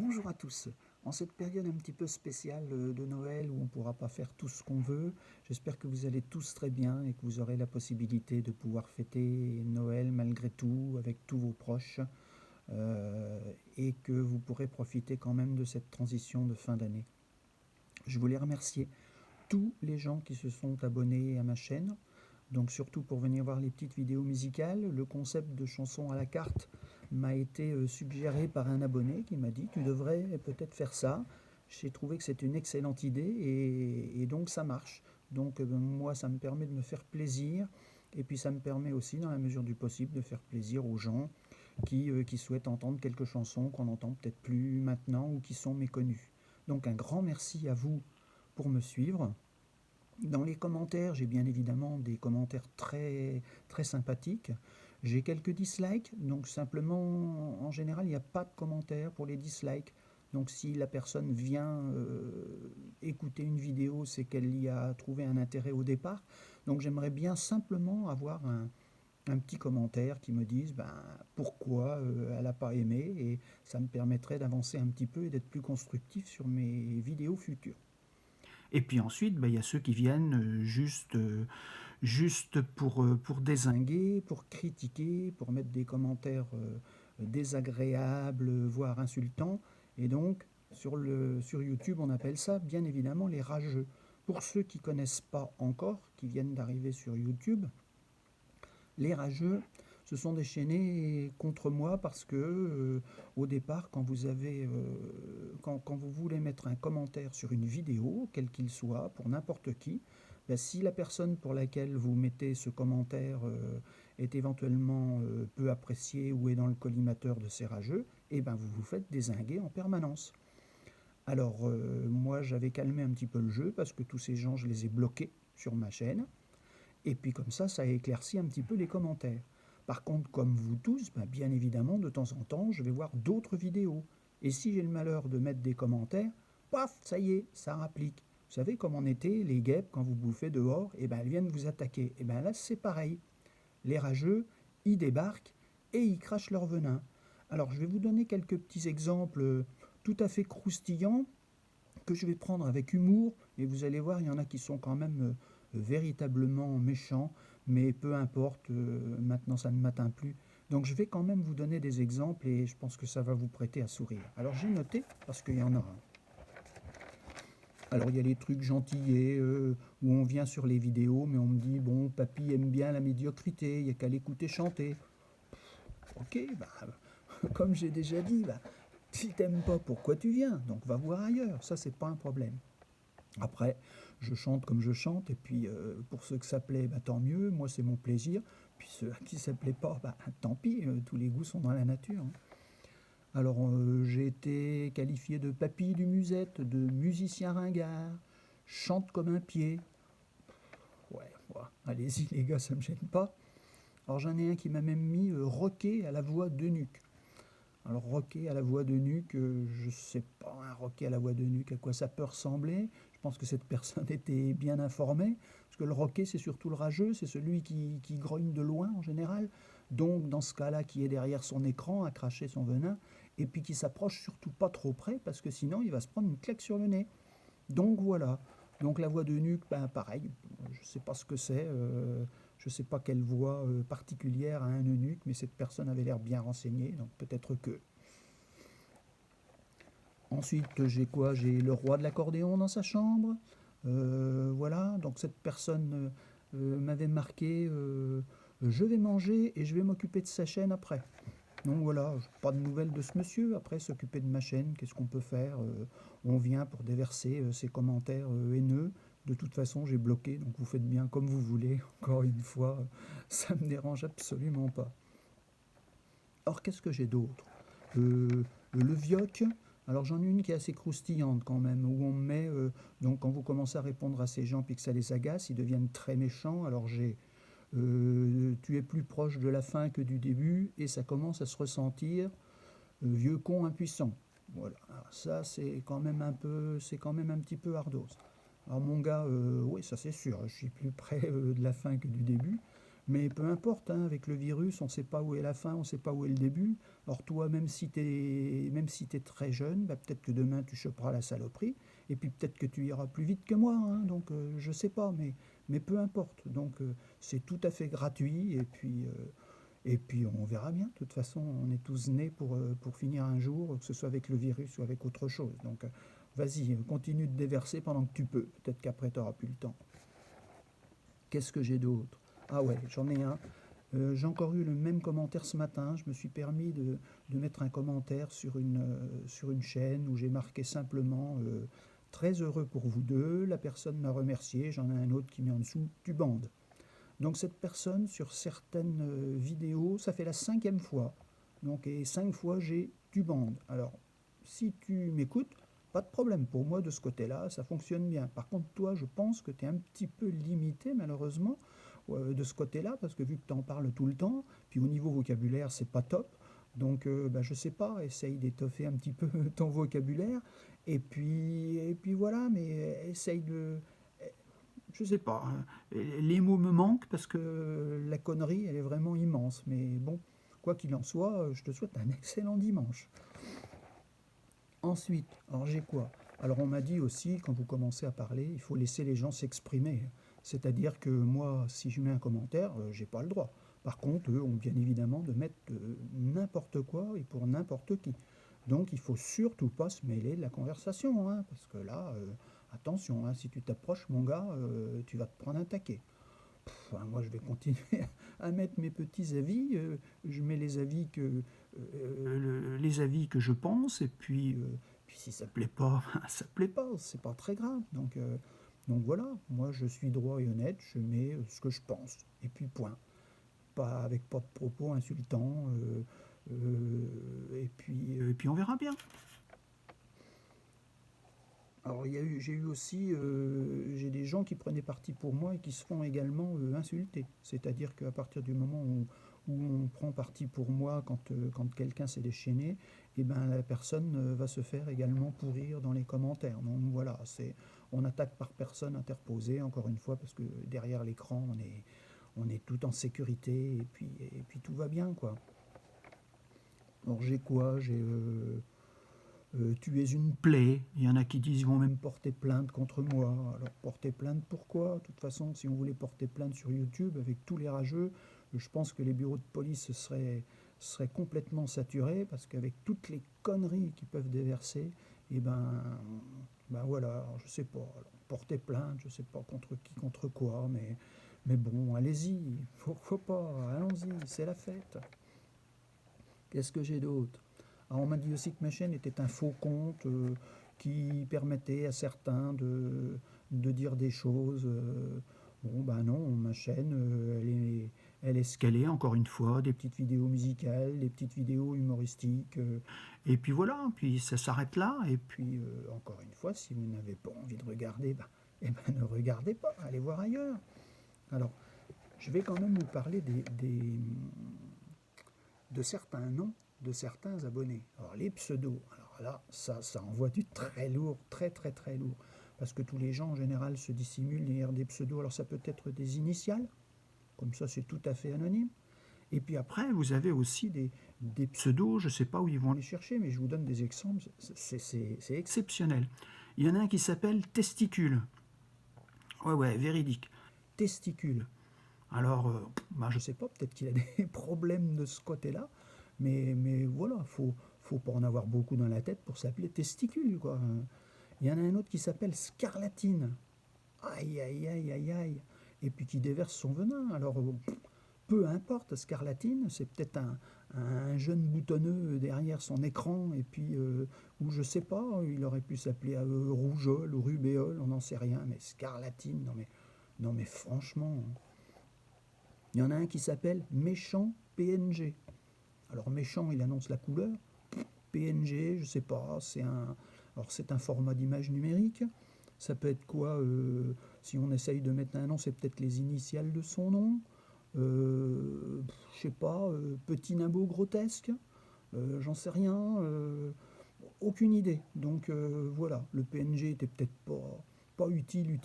Bonjour à tous. En cette période un petit peu spéciale de Noël où on ne pourra pas faire tout ce qu'on veut, j'espère que vous allez tous très bien et que vous aurez la possibilité de pouvoir fêter Noël malgré tout avec tous vos proches et que vous pourrez profiter quand même de cette transition de fin d'année. Je voulais remercier tous les gens qui se sont abonnés à ma chaîne, donc surtout pour venir voir les petites vidéos musicales. Le concept de chansons à la carte m'a été suggéré par un abonné qui m'a dit tu devrais peut-être faire ça. J'ai trouvé que c'était une excellente idée et donc ça marche. Donc moi ça me permet de me faire plaisir et puis ça me permet aussi dans la mesure du possible de faire plaisir aux gens qui souhaitent entendre quelques chansons qu'on n'entend peut-être plus maintenant ou qui sont méconnues. Donc un grand merci à vous pour me suivre. Dans les commentaires, j'ai bien évidemment des commentaires très, très sympathiques. J'ai quelques dislikes, donc simplement, en général, il n'y a pas de commentaires pour les dislikes. Donc si la personne vient écouter une vidéo, c'est qu'elle y a trouvé un intérêt au départ. Donc j'aimerais bien simplement avoir un petit commentaire qui me dise pourquoi elle n'a pas aimé, et ça me permettrait d'avancer un petit peu et d'être plus constructif sur mes vidéos futures. Et puis ensuite, il y a ceux qui viennent juste pour dézinguer, pour critiquer, pour mettre des commentaires désagréables, voire insultants. Et donc, sur YouTube, on appelle ça bien évidemment les rageux. Pour ceux qui ne connaissent pas encore, qui viennent d'arriver sur YouTube, les rageux se sont déchaînés contre moi parce que au départ, quand vous voulez mettre un commentaire sur une vidéo, quel qu'il soit, pour n'importe qui, si la personne pour laquelle vous mettez ce commentaire est éventuellement peu appréciée ou est dans le collimateur de ces rageux, vous vous faites dézinguer en permanence. Alors moi j'avais calmé un petit peu le jeu parce que tous ces gens je les ai bloqués sur ma chaîne. Et puis comme ça a éclairci un petit peu les commentaires. Par contre, comme vous tous, bien évidemment, de temps en temps, je vais voir d'autres vidéos. Et si j'ai le malheur de mettre des commentaires, paf, ça y est, ça rapplique. Vous savez, comme en été, les guêpes, quand vous bouffez dehors, elles viennent vous attaquer. Et bien là, c'est pareil. Les rageux, ils débarquent et ils crachent leur venin. Alors, je vais vous donner quelques petits exemples tout à fait croustillants que je vais prendre avec humour, et vous allez voir, il y en a qui sont quand même véritablement méchants, mais peu importe, maintenant ça ne m'atteint plus. Donc je vais quand même vous donner des exemples et je pense que ça va vous prêter à sourire. Alors j'ai noté, parce qu'il y en a un. Alors il y a les trucs gentillés, où on vient sur les vidéos, mais on me dit, bon, papy aime bien la médiocrité, il n'y a qu'à l'écouter chanter. Ok, comme j'ai déjà dit, si t'aimes pas, pourquoi tu viens? Donc va voir ailleurs, ça c'est pas un problème. Après, je chante comme je chante, et puis pour ceux que ça plaît, tant mieux, moi c'est mon plaisir. Puis ceux à qui ça plaît pas, tant pis, tous les goûts sont dans la nature. Hein. Alors j'ai été qualifié de papy du musette, de musicien ringard, chante comme un pied. Ouais, allez-y les gars, ça me gêne pas. Alors j'en ai un qui m'a même mis rocker à la voix d'eunuque. Alors rocker à la voix d'eunuque, je sais pas, un rocker à la voix d'eunuque, à quoi ça peut ressembler. Je pense que cette personne était bien informée, parce que le rocker c'est surtout le rageux, c'est celui qui grogne de loin en général, donc dans ce cas-là qui est derrière son écran à cracher son venin, et puis qui s'approche surtout pas trop près, parce que sinon il va se prendre une claque sur le nez. Donc voilà, donc la voix d'eunuque, pareil, je sais pas ce que c'est, je sais pas quelle voix particulière a un eunuque, mais cette personne avait l'air bien renseignée, donc peut-être que. Ensuite, j'ai quoi? J'ai le roi de l'accordéon dans sa chambre. Voilà, donc cette personne m'avait marqué je vais manger et je vais m'occuper de sa chaîne après. Donc voilà, pas de nouvelles de ce monsieur. Après, s'occuper de ma chaîne, qu'est-ce qu'on peut faire? On vient pour déverser ses commentaires haineux. De toute façon, j'ai bloqué, donc vous faites bien comme vous voulez. Encore une fois, ça me dérange absolument pas. Or, qu'est-ce que j'ai d'autre? Le vioc. Alors j'en ai une qui est assez croustillante quand même, où on met, donc quand vous commencez à répondre à ces gens puis que ça les agace, ils deviennent très méchants. Alors j'ai tu es plus proche de la fin que du début et ça commence à se ressentir, vieux con impuissant. Voilà, alors ça c'est quand même un petit peu ardos. Alors mon gars, oui ça c'est sûr, je suis plus près de la fin que du début. Mais peu importe, hein, avec le virus, on ne sait pas où est la fin, on ne sait pas où est le début. Alors toi, même si t'es très jeune, bah, peut-être que demain tu choperas la saloperie, et puis peut-être que tu iras plus vite que moi, hein, donc je sais pas, mais peu importe. Donc c'est tout à fait gratuit, et puis on verra bien. De toute façon, on est tous nés pour finir un jour, que ce soit avec le virus ou avec autre chose. Donc vas-y, continue de déverser pendant que tu peux. Peut-être qu'après tu n'auras plus le temps. Qu'est-ce que j'ai d'autre? Ah ouais, j'en ai un. J'ai encore eu le même commentaire ce matin. Je me suis permis de mettre un commentaire sur une chaîne où j'ai marqué simplement très heureux pour vous deux. La personne m'a remercié. J'en ai un autre qui met en dessous tu bandes. Donc cette personne, sur certaines vidéos, ça fait la 5e fois. Donc, et 5 fois, j'ai tu bandes. Alors, si tu m'écoutes, pas de problème. Pour moi, de ce côté-là, ça fonctionne bien. Par contre, toi, je pense que tu es un petit peu limité, malheureusement, de ce côté-là, parce que vu que tu en parles tout le temps, puis au niveau vocabulaire, c'est pas top. Donc, bah, je sais pas, essaye d'étoffer un petit peu ton vocabulaire. Et puis voilà, mais essaye de, je sais pas, hein. Les mots me manquent parce que la connerie, elle est vraiment immense. Mais bon, quoi qu'il en soit, je te souhaite un excellent dimanche. Ensuite, alors j'ai quoi? Alors on m'a dit aussi, quand vous commencez à parler, il faut laisser les gens s'exprimer. C'est-à-dire que moi, si je mets un commentaire, j'ai pas le droit. Par contre, eux ont bien évidemment de mettre n'importe quoi et pour n'importe qui. Donc il faut surtout pas se mêler de la conversation, hein, parce que là, attention, hein, si tu t'approches, mon gars, tu vas te prendre un taquet. Enfin, moi, je vais continuer à mettre mes petits avis. Je mets les avis que je pense, et puis si ça plaît pas, ça plaît pas, c'est pas très grave. Donc voilà, moi je suis droit et honnête, je mets ce que je pense, et puis point. Pas avec pas de propos insultants, et puis on verra bien. Alors j'ai eu aussi j'ai des gens qui prenaient parti pour moi et qui se font également insulter. C'est-à-dire qu'à partir du moment où on prend parti pour moi quand quelqu'un s'est déchaîné, et ben la personne va se faire également pourrir dans les commentaires. Donc voilà, on attaque par personne interposée, encore une fois, parce que derrière l'écran on est tout en sécurité et puis tout va bien quoi. Alors j'ai quoi? J'ai tu es une plaie. Il y en a qui disent qu'ils vont même porter plainte contre moi. Alors porter plainte pourquoi? De toute façon, si on voulait porter plainte sur YouTube avec tous les rageux, je pense que les bureaux de police seraient complètement saturés parce qu'avec toutes les conneries qu'ils peuvent déverser, et ben voilà, alors, je sais pas. Alors, porter plainte, je sais pas contre qui, contre quoi, mais bon, allez-y, pourquoi pas, allons-y, c'est la fête. Qu'est-ce que j'ai d'autre? Alors, on m'a dit aussi que ma chaîne était un faux compte qui permettait à certains de dire des choses. Bon, ben non, ma chaîne, elle est ce qu'elle est, encore une fois, des petites vidéos musicales, des petites vidéos humoristiques. Et puis voilà, puis ça s'arrête là. Et puis, encore une fois, si vous n'avez pas envie de regarder, ben, eh ben, ne regardez pas, allez voir ailleurs. Alors, je vais quand même vous parler de certains noms de certains abonnés. Alors les pseudos, alors là, ça envoie du très lourd, très très très lourd. Parce que tous les gens en général se dissimulent derrière des pseudos. Alors ça peut être des initiales, comme ça c'est tout à fait anonyme. Et puis après, vous avez aussi des pseudos, je ne sais pas où ils vont les chercher, mais je vous donne des exemples, c'est exceptionnel. Il y en a un qui s'appelle Testicule. Ouais, véridique. Testicule. Alors, bah, je ne sais pas, peut-être qu'il a des problèmes de ce côté-là, mais voilà, faut pas en avoir beaucoup dans la tête pour s'appeler testicule, quoi. Il y en a un autre qui s'appelle Scarlatine. Aïe, aïe, aïe, aïe, aïe. Et puis qui déverse son venin. Alors, peu importe, Scarlatine, c'est peut-être un jeune boutonneux derrière son écran, et puis, ou je sais pas, il aurait pu s'appeler Rougeole ou Rubéole, on n'en sait rien, mais Scarlatine, non mais franchement. Il y en a un qui s'appelle Méchant PNG. Alors méchant, il annonce la couleur. PNG, je sais pas, c'est un format d'image numérique. Ça peut être quoi si on essaye de mettre un nom, c'est peut-être les initiales de son nom. Je sais pas, petit nimbo grotesque. J'en sais rien. Aucune idée. Donc voilà, le PNG était peut-être pas utile.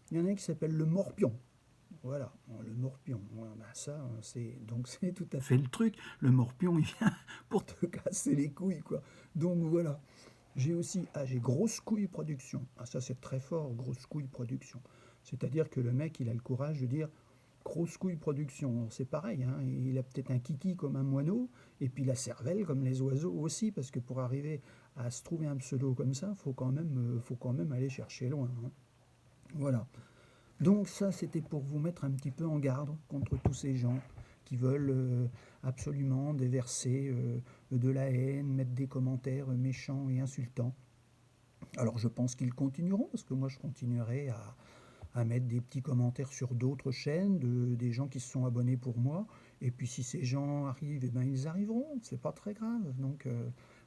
Il y en a un qui s'appelle le Morpion. Voilà, bon, le morpion, voilà, bah ça, c'est tout à fait le truc. Le morpion, il vient pour te casser les couilles, quoi. Donc voilà. J'ai aussi, j'ai grosse couille production. Ah, ça c'est très fort, grosse couille production. C'est-à-dire que le mec, il a le courage de dire grosse couille production. C'est pareil, hein, il a peut-être un kiki comme un moineau, et puis la cervelle comme les oiseaux aussi, parce que pour arriver à se trouver un pseudo comme ça, faut quand même aller chercher loin, hein. Voilà. Donc ça, c'était pour vous mettre un petit peu en garde contre tous ces gens qui veulent absolument déverser de la haine, mettre des commentaires méchants et insultants. Alors je pense qu'ils continueront, parce que moi je continuerai à mettre des petits commentaires sur d'autres chaînes, des gens qui se sont abonnés pour moi. Et puis si ces gens arrivent, eh ben, ils arriveront, c'est pas très grave. Donc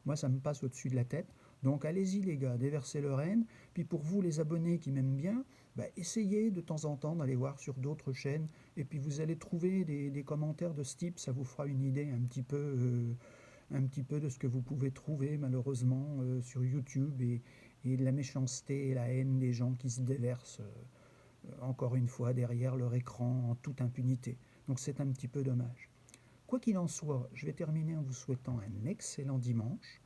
moi ça me passe au-dessus de la tête. Donc allez-y les gars, déversez leur haine. Puis pour vous les abonnés qui m'aiment bien, bah, essayez de temps en temps d'aller voir sur d'autres chaînes. Et puis vous allez trouver des commentaires de ce type, ça vous fera une idée un petit peu de ce que vous pouvez trouver malheureusement sur YouTube et de la méchanceté et la haine des gens qui se déversent encore une fois derrière leur écran en toute impunité. Donc c'est un petit peu dommage. Quoi qu'il en soit, je vais terminer en vous souhaitant un excellent dimanche.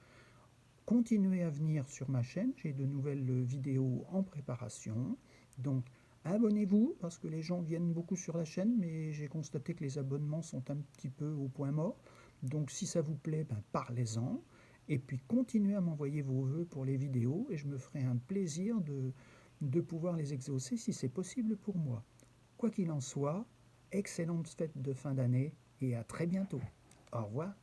Continuez à venir sur ma chaîne, j'ai de nouvelles vidéos en préparation. Donc abonnez-vous parce que les gens viennent beaucoup sur la chaîne, mais j'ai constaté que les abonnements sont un petit peu au point mort. Donc si ça vous plaît, ben, parlez-en. Et puis continuez à m'envoyer vos vœux pour les vidéos et je me ferai un plaisir de pouvoir les exaucer si c'est possible pour moi. Quoi qu'il en soit, excellente fête de fin d'année et à très bientôt. Au revoir.